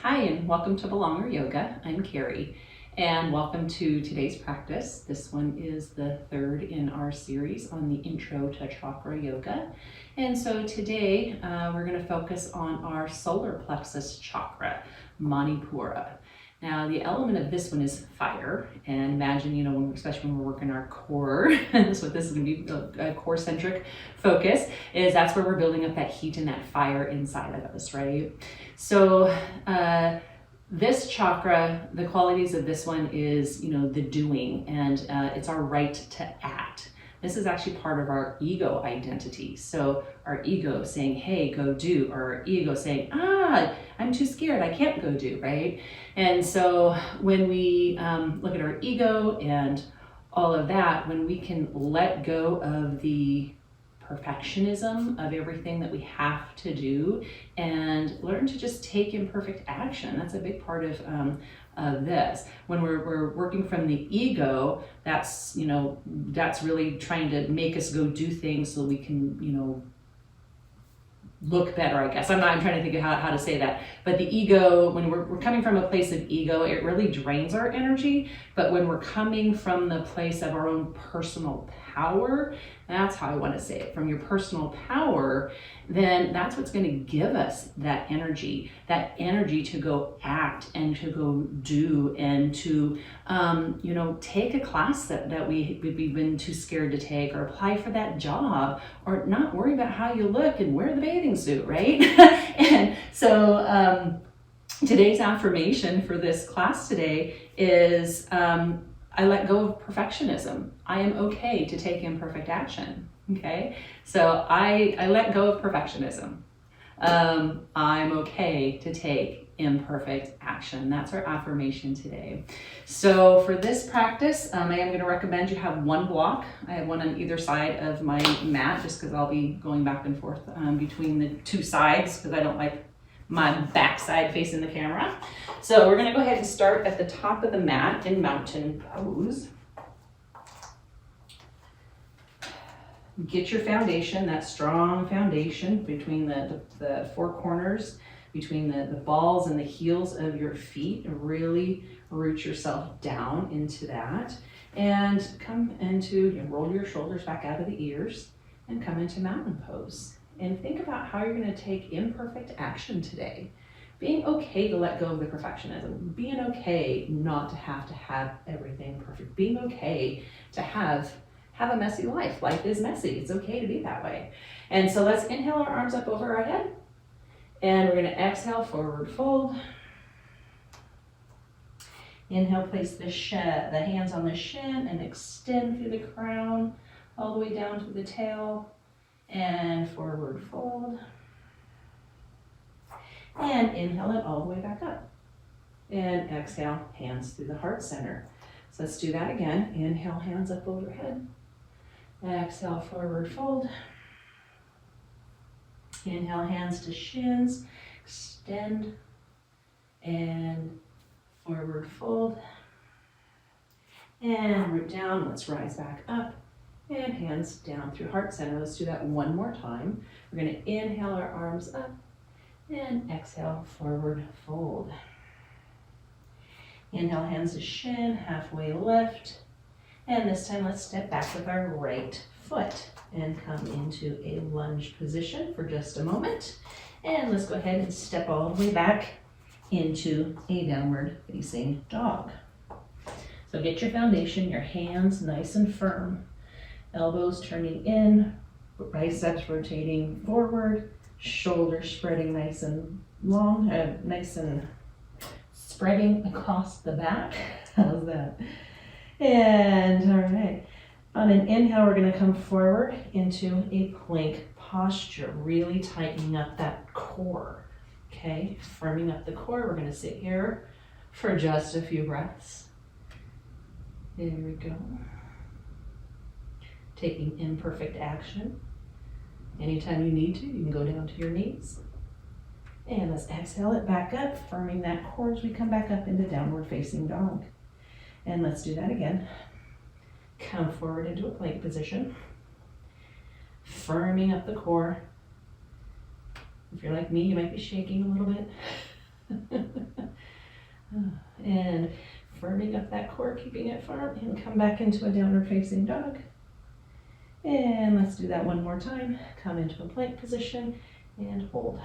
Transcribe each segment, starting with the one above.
Hi, and welcome to Belonger Yoga. I'm Carrie, and welcome to today's practice. This one is the third in our series on the Intro to Chakra Yoga. And so today we're going to focus on our solar plexus chakra, Manipura. Now, the element of this one is fire, and imagine, especially when we're working our core, so this is going to be a core-centric focus, is that's where we're building up that heat and that fire inside of us, right? So this chakra, the qualities of this one is, the doing, and it's our right to act. This is actually part of our ego identity. So our ego saying, hey, go do, or our ego saying, I'm too scared, I can't go do, right? And so when we look at our ego and all of that, when we can let go of the perfectionism of everything that we have to do and learn to just take imperfect action, that's a big part of this. When we're working from the ego, that's really trying to make us go do things so we can look better, I guess. I'm trying to think of how to say that. But the ego, when we're coming from a place of ego, it really drains our energy. But when we're coming from the place of our own personal power, that's how I want to say it, from your personal power, then that's what's going to give us that energy to go act and to go do and to, take a class that we've been too scared to take, or apply for that job, or not worry about how you look and wear the bathing suit, right? And so today's affirmation for this class today is, I let go of perfectionism. I am okay to take imperfect action, okay? So I let go of perfectionism. I'm okay to take imperfect action. That's our affirmation today. So for this practice, I am going to recommend you have one block. I have one on either side of my mat, just because I'll be going back and forth between the two sides, because I don't like my backside facing the camera. So we're gonna go ahead and start at the top of the mat in mountain pose. Get your foundation, that strong foundation between the four corners, between the balls and the heels of your feet. Really root yourself down into that. And come into, roll your shoulders back out of the ears and come into mountain pose. And think about how you're going to take imperfect action today. Being okay to let go of the perfectionism. Being okay not to have everything perfect. Being okay to have a messy life. Life is messy. It's okay to be that way. And so let's inhale our arms up over our head. And we're going to exhale, forward fold. Inhale, place the hands on the shin and extend through the crown all the way down to the tail. And forward fold. And inhale it all the way back up. And exhale, hands through the heart center. So let's do that again. Inhale, hands up overhead. Exhale, forward fold. Inhale, hands to shins. Extend. And forward fold. And root down. Let's rise back up. And hands down through heart center. Let's do that one more time. We're going to inhale our arms up and exhale, forward fold. Inhale, hands to shin, halfway lift. And this time let's step back with our right foot and come into a lunge position for just a moment. And let's go ahead and step all the way back into a downward facing dog. So get your foundation, your hands nice and firm. Elbows turning in, biceps rotating forward, shoulders spreading nice and long, nice and spreading across the back. How's that? And all right, on an inhale, we're going to come forward into a plank posture, really tightening up that core. Okay, firming up the core. We're going to sit here for just a few breaths. There we go. Taking imperfect action. Anytime you need to, you can go down to your knees. And let's exhale it back up, firming that core as we come back up into downward facing dog. And let's do that again. Come forward into a plank position. Firming up the core. If you're like me, you might be shaking a little bit. And firming up that core, keeping it firm, and come back into a downward facing dog. And let's do that one more time. Come into a plank position and hold.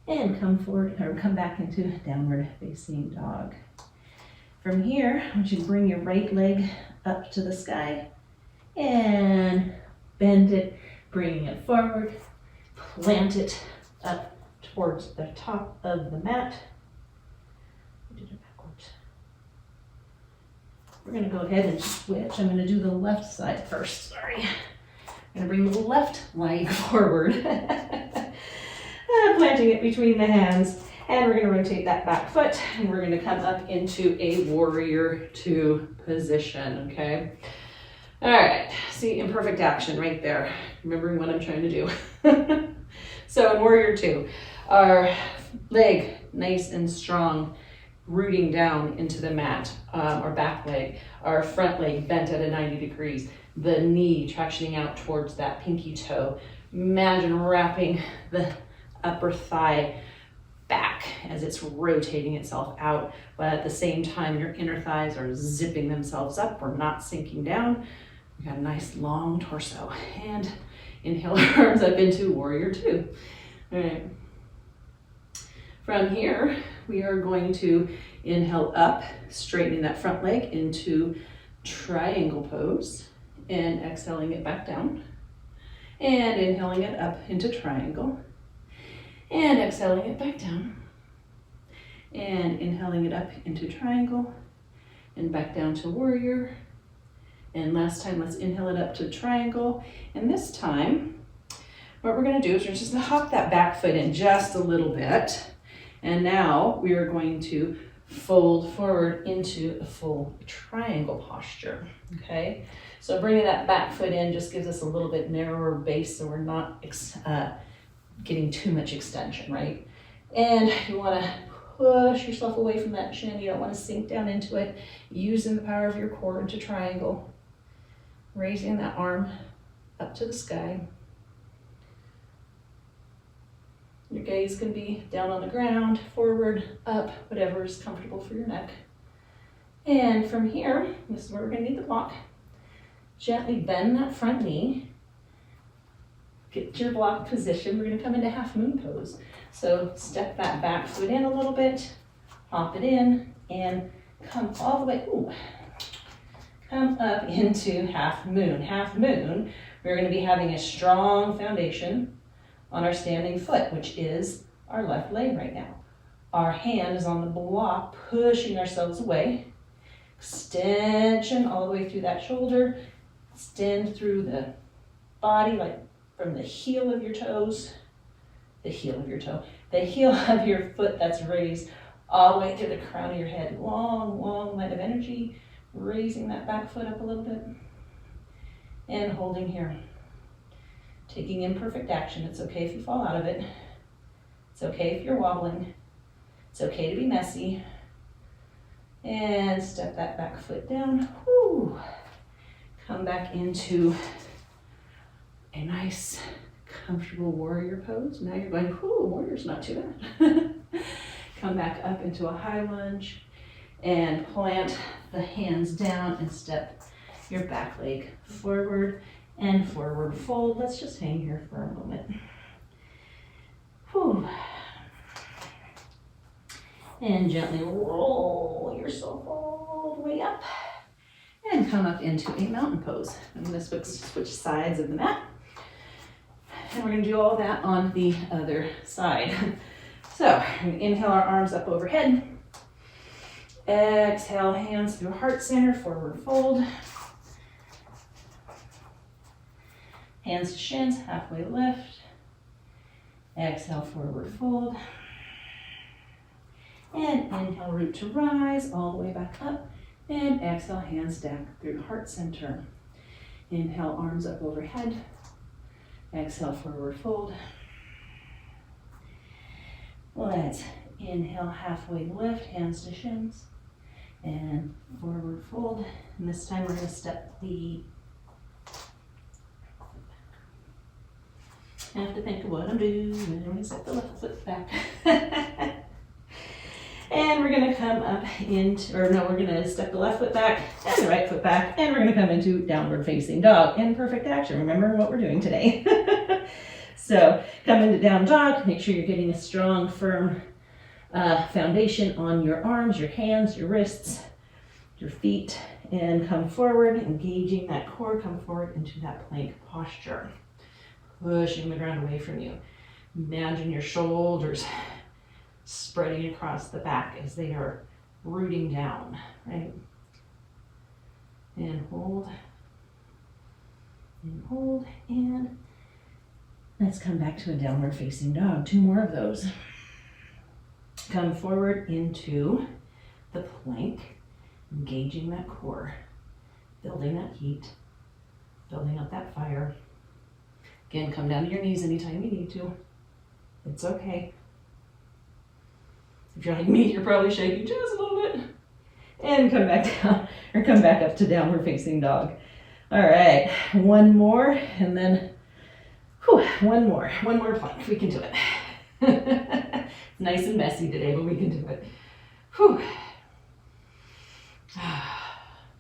And come forward, or come back into downward facing dog. From here, I want you to bring your right leg up to the sky and bend it, bringing it forward. Plant it up towards the top of the mat. I did it backwards. We're going to go ahead and switch. I'm going to do the left side first. Sorry. I'm going to bring the left leg forward. Planting it between the hands. And we're going to rotate that back foot. And we're going to come up into a warrior two position. Okay. All right. See, imperfect action right there. Remembering what I'm trying to do. So in warrior two, our leg nice and strong, rooting down into the mat, our back leg, our front leg bent at a 90 degrees, the knee tractioning out towards that pinky toe. Imagine wrapping the upper thigh back as it's rotating itself out, but at the same time your inner thighs are zipping themselves up. We're not sinking down. We got a nice long torso. And inhale, arms up into warrior two. All right. From here, we are going to inhale up, straightening that front leg into triangle pose, and exhaling it back down. And inhaling it up into triangle, and exhaling it back down. And inhaling it up into triangle, and back down to warrior. And last time, let's inhale it up to triangle. And this time, what we're going to do is we're just going to hop that back foot in just a little bit. And now we are going to fold forward into a full triangle posture. Okay, so bringing that back foot in just gives us a little bit narrower base, so we're not getting too much extension, right? And you want to push yourself away from that chin. You don't want to sink down into it. Using the power of your core into triangle. Raising that arm up to the sky. Your gaze can be down on the ground, forward, up, whatever is comfortable for your neck. And from here, this is where we're going to need the block. Gently bend that front knee. Get your block position. We're going to come into half moon pose. So step that back foot in a little bit, hop it in, and come all the way. Ooh. Come up into half moon. Half moon, we're going to be having a strong foundation on our standing foot, which is our left leg right now. Our hand is on the block, pushing ourselves away. Extension all the way through that shoulder. Extend through the body, like from the heel of your toes, the heel of your toe, the heel of your foot that's raised all the way through the crown of your head. Long, long line of energy. Raising that back foot up a little bit and holding here. Taking imperfect action. It's okay if you fall out of it. It's okay if you're wobbling. It's okay to be messy. And step that back foot down. Whew. Come back into a nice, comfortable warrior pose. Now you're going, whew, warrior's not too bad. Come back up into a high lunge and plant the hands down and step your back leg forward and forward fold. Let's just hang here for a moment. Whew. And gently roll yourself all the way up and come up into a mountain pose. I'm going to switch sides of the mat. And we're going to do all that on the other side. So inhale our arms up overhead. Exhale, hands through heart center, forward fold. Hands to shins, halfway lift. Exhale, forward fold. And inhale, root to rise, all the way back up. And exhale, hands down through heart center. Inhale, arms up overhead. Exhale, forward fold. Let's inhale, halfway lift, hands to shins. And forward fold. And this time we're going to step the I have to think of what I'm doing. I'm going to set the left foot back. And we're going to come up into, we're going to step the left foot back and the right foot back, and we're going to come into downward facing dog in perfect action. Remember what we're doing today. So come into down dog, make sure you're getting a strong, firm foundation on your arms, your hands, your wrists, your feet, and come forward, engaging that core, come forward into that plank posture. Pushing the ground away from you. Imagine your shoulders spreading across the back as they are rooting down, right? And hold, and let's come back to a downward facing dog. 2 more of those. Come forward into the plank, engaging that core, building that heat, building up that fire. Again, come down to your knees anytime you need to. It's okay. If you're like me, you're probably shaking just a little bit. And come back down, or come back up to downward facing dog. All right, 1 more, and then, one more plank. We can do it. It's nice and messy today, but we can do it.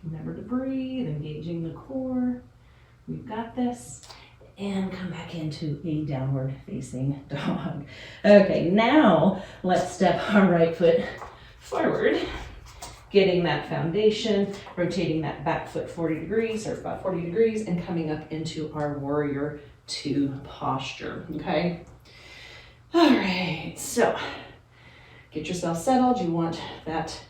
Remember to breathe, engaging the core. We've got this. And come back into a downward facing dog. Okay, now let's step our right foot forward, getting that foundation, rotating that back foot 40 degrees or about 40 degrees, and coming up into our warrior 2 posture, okay? All right, so get yourself settled. You want that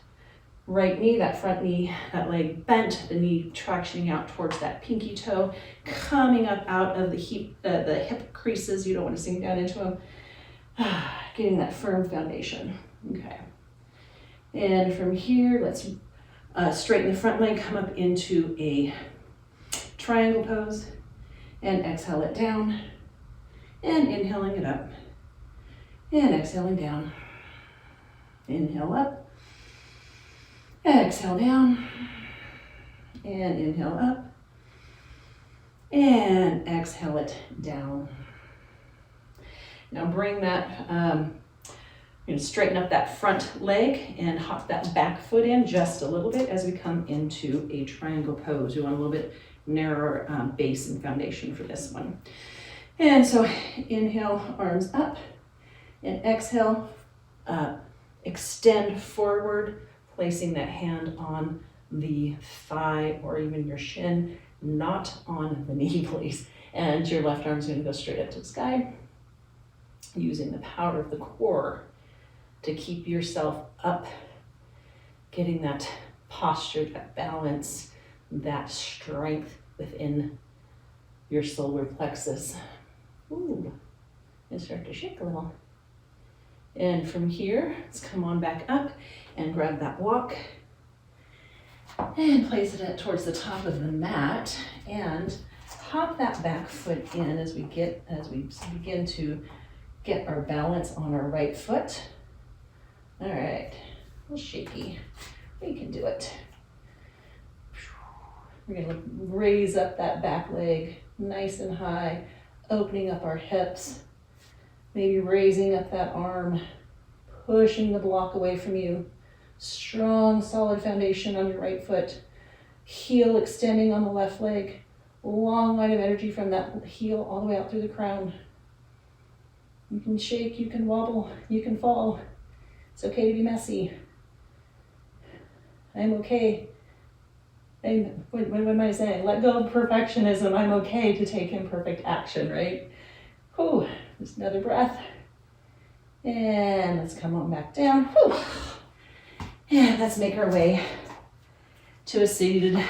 right knee, that front knee, that leg bent, the knee tractioning out towards that pinky toe, coming up out of the hip creases. You don't want to sink down into them. Getting that firm foundation. Okay. And from here, let's straighten the front leg, come up into a triangle pose, and exhale it down, and inhaling it up, and exhaling down. Inhale up. Exhale down, and inhale up, and exhale it down. Now bring that, straighten up that front leg and hop that back foot in just a little bit as we come into a triangle pose. We want a little bit narrower base and foundation for this one. And so inhale, arms up, and exhale, extend forward, placing that hand on the thigh or even your shin, not on the knee, please. And your left arm's going to go straight up to the sky, using the power of the core to keep yourself up, getting that posture, that balance, that strength within your solar plexus. Ooh, and start to shake a little. And from here, let's come on back up and grab that walk and place it towards the top of the mat and hop that back foot in as we begin to get our balance on our right foot. All right, a little shaky. We can do it. We're gonna raise up that back leg nice and high, opening up our hips, maybe raising up that arm, pushing the block away from you. Strong, solid foundation on your right foot. Heel extending on the left leg. Long line of energy from that heel all the way out through the crown. You can shake, you can wobble, you can fall. It's okay to be messy. I'm okay. What am I saying? Let go of perfectionism. I'm okay to take imperfect action, right? Whew, just another breath. And let's come on back down. Whew. And let's make our way to a seated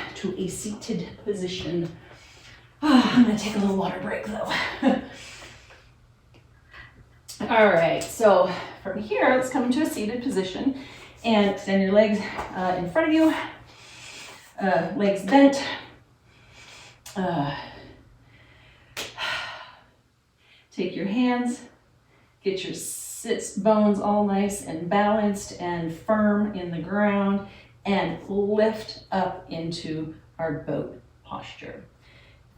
position. I'm gonna take a little water break though. All right, so from here, let's come into a seated position and extend your legs in front of you, legs bent. Take your hands, get your sits bones all nice and balanced and firm in the ground, and lift up into our boat posture.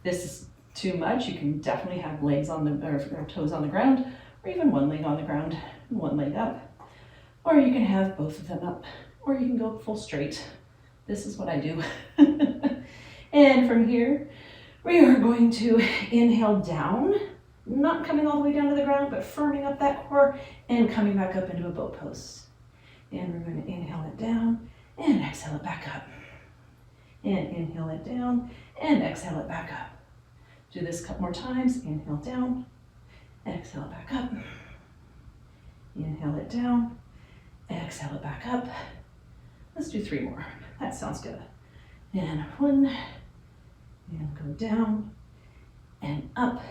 This is too much, you can definitely have legs on the, or toes on the ground, or even one leg on the ground and one leg up. Or you can have both of them up, or you can go full straight. This is what I do. And from here, we are going to inhale down, not coming all the way down to the ground, but firming up that core and coming back up into a boat pose. And we're going to inhale it down and exhale it back up. And inhale it down and exhale it back up. Do this a couple more times. Inhale down, exhale it back up. Inhale it down, exhale it back up. Let's do 3 more. That sounds good. And 1, and go down, and up,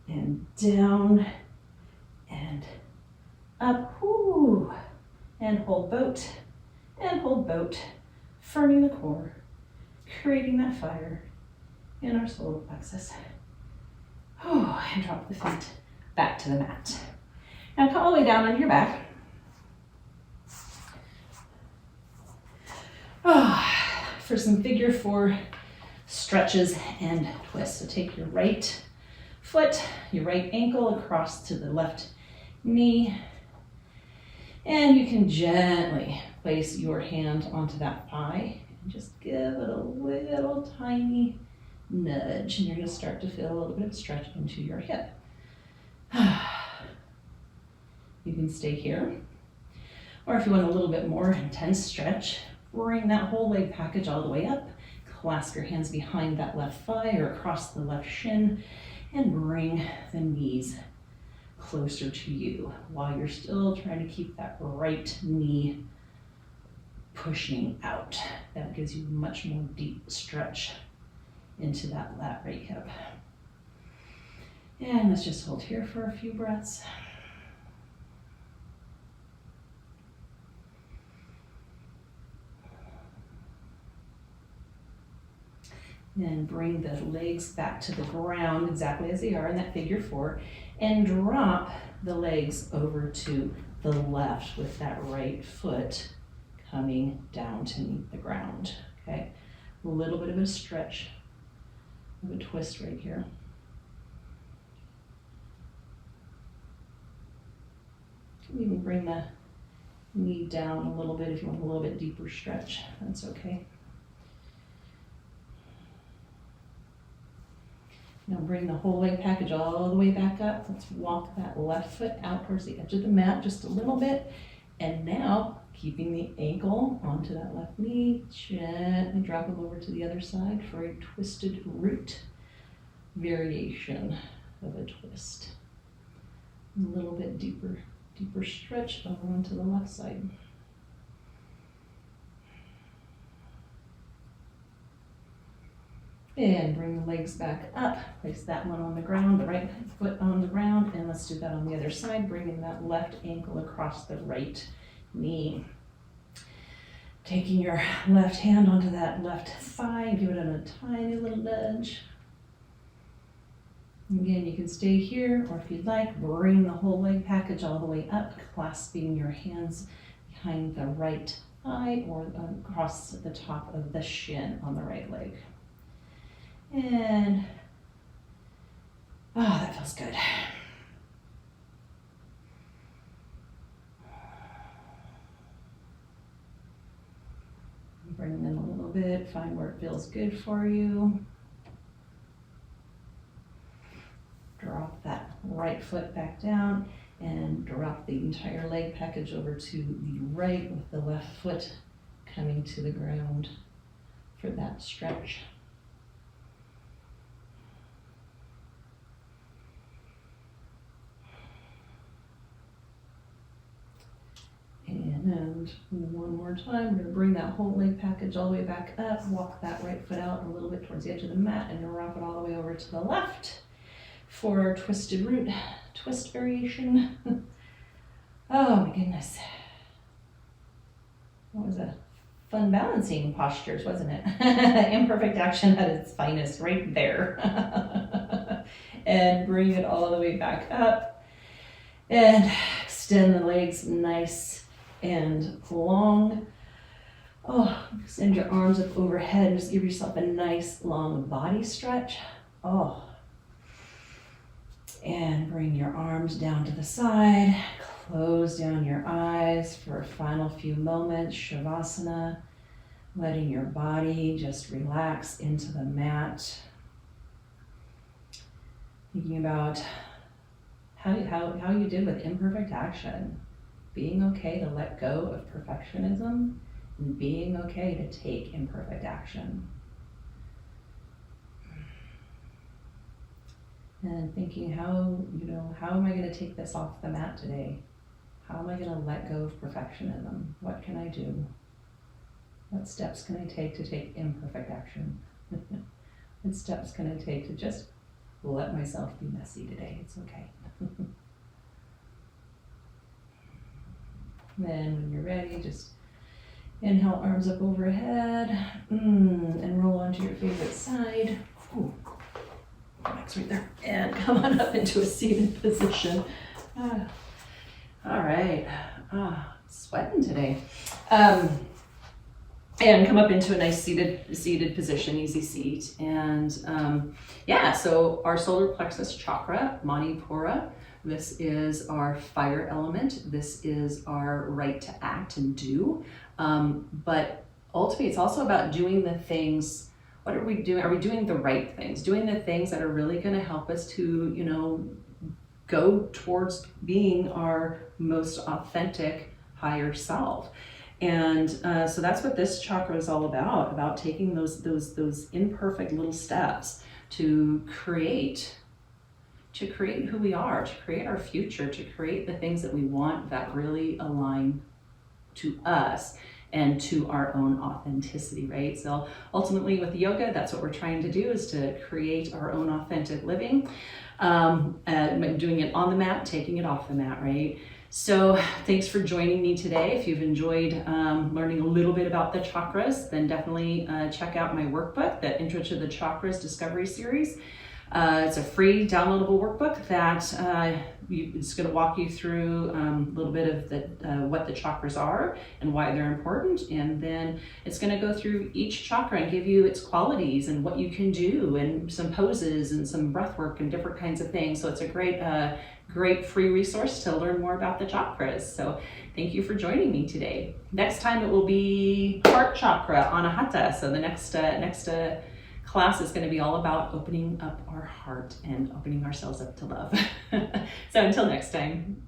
and down, and up. Whoo. And hold boat, firming the core, creating that fire in our solar plexus. Oh, and drop the feet back to the mat. Now come all the way down on your back. For some figure 4 stretches and twists. So take your right foot, your right ankle across to the left knee, and you can gently place your hand onto that thigh and just give it a little tiny nudge, and you're going to start to feel a little bit of stretch into your hip. You can stay here, or if you want a little bit more intense stretch, bring that whole leg package all the way up, clasp your hands behind that left thigh or across the left shin, and bring the knees closer to you while you're still trying to keep that right knee pushing out. That gives you much more deep stretch into that right hip. And let's just hold here for a few breaths. And bring the legs back to the ground exactly as they are in that figure 4, and drop the legs over to the left with that right foot coming down to meet the ground. Okay, a little bit of a stretch, of a twist right here. You can bring the knee down a little bit if you want a little bit deeper stretch. That's okay. Now bring the whole leg package all the way back up. Let's walk that left foot out towards the edge of the mat just a little bit. And now, keeping the ankle onto that left knee, gently drop them over to the other side for a twisted root variation of a twist. A little bit deeper stretch over onto the left side. And bring the legs back up, place that one on the ground, the right foot on the ground, and let's do that on the other side, bringing that left ankle across the right knee. Taking your left hand onto that left thigh, give it a tiny little nudge. Again, you can stay here, or if you'd like, bring the whole leg package all the way up, clasping your hands behind the right thigh or across the top of the shin on the right leg. And, that feels good. Bring it in a little bit, find where it feels good for you. Drop that right foot back down and drop the entire leg package over to the right with the left foot coming to the ground for that stretch. And one more time, we're going to bring that whole leg package all the way back up, walk that right foot out a little bit towards the edge of the mat, and drop it all the way over to the left for twisted root twist variation. Oh my goodness. That was a fun balancing postures, wasn't it? Imperfect action at its finest right there. And bring it all the way back up. And extend the legs nice and long. Oh, extend your arms up overhead. Just give yourself a nice long body stretch. Oh. And bring your arms down to the side. Close down your eyes for a final few moments. Shavasana. Letting your body just relax into the mat. Thinking about how you did with imperfect action. Being okay to let go of perfectionism and being okay to take imperfect action. And thinking how am I going to take this off the mat today? How am I going to let go of perfectionism? What can I do? What steps can I take imperfect action? What steps can I take to just let myself be messy today? It's okay. Then when you're ready, just inhale, arms up overhead, and roll onto your favorite side. Ooh. Relax right there. And come on up into a seated position. All right. Sweating today. And come up into a nice seated position, easy seat. And so our solar plexus chakra, Manipura, this is our fire element. This is our right to act and do. But ultimately, it's also about doing the things. What are we doing? Are we doing the right things? Doing the things that are really going to help us to, go towards being our most authentic higher self. And so that's what this chakra is all about taking those imperfect little steps to create who we are, to create our future, to create the things that we want that really align to us and to our own authenticity, right? So ultimately with yoga, that's what we're trying to do, is to create our own authentic living, doing it on the mat, taking it off the mat, right? So thanks for joining me today. If you've enjoyed learning a little bit about the chakras, then definitely check out my workbook, the Intro to the Chakras Discovery Series. It's a free downloadable workbook that it's going to walk you through a little bit of what the chakras are and why they're important, and then it's going to go through each chakra and give you its qualities and what you can do, and some poses and some breath work and different kinds of things. So it's a great free resource to learn more about the chakras. So thank you for joining me today. Next time it will be heart chakra, Anahata. So the next class is going to be all about opening up our heart and opening ourselves up to love. So until next time.